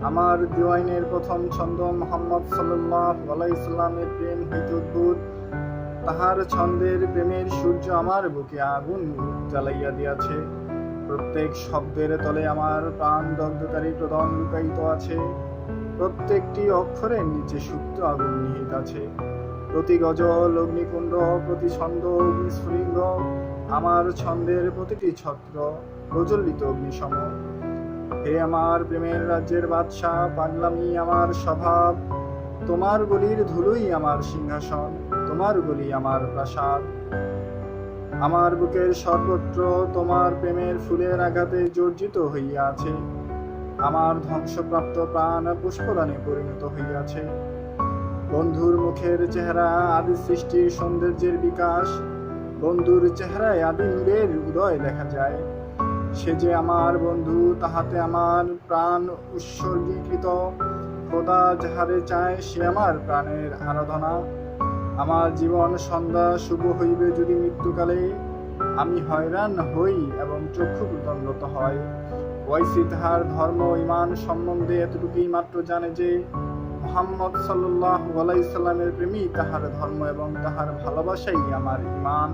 আমার দিওয়াইনের প্রথম ছন্দ মুহাম্মদ সাল্লাল্লাহু আলাইহি সাল্লামের প্রেম হইতে উদ্ভূত। তাহার ছন্দের প্রেমের সূর্য আমার বুকে আগুন জ্বালাইয়া দিয়াছে। প্রত্যেক শব্দের তলে আমার প্রাণ দগ্ধকারী প্রদন লুকায়িত আছে। প্রত্যেকটি অক্ষরের নিচে সুপ্ত আগুন নিহিত আছে। প্রতি গজল অগ্নিকুণ্ড, প্রতি ছন্দ অগ্নিস্ফুলিঙ্গ। আমার ছন্দের প্রতিটি ছত্র প্রজ্বলিত অগ্নিসম। হে আমার প্রেমের রাজ্যের বাদশাহ, পাগলামি আমার স্বভাব। তোমার গলির ধুলোই আমার সিংহাসন, তোমার গলি আমার প্রাসাদ। আমার বুকের সর্বত্র তোমার প্রেমের ফুলের আঘাতে জর্জিত হইয়া আছে। আমার ধ্বংসপ্রাপ্ত প্রাণ পুষ্পদানে পরিণত হইয়াছে। বন্ধুর মুখের চেহারা আদি সৃষ্টির সৌন্দর্যের বিকাশ। বন্ধুর চেহারায় আদি নূরের উদয় দেখা যায়। সে যে আমার বন্ধু, তাহাতে আমার প্রাণ উৎসর্গীকৃত। খোদা যাহারে চায় সে আমার প্রাণের আরাধনা। আমার জীবন সন্ধ্যা শুভ হইবে যদি মৃত্যুকালে আমি হয়রান হই এবং চক্ষু প্রদণ্ডত হয়। ওয়াইসি তাহার ধর্ম ঈমান সম্বন্ধে এতটুকুই মাত্র জানে যে মুহাম্মদ সাল্লাল্লাহু আলাইহি সাল্লামের প্রেমই তাহার ধর্ম এবং তাহার ভালোবাসাই আমার ঈমান।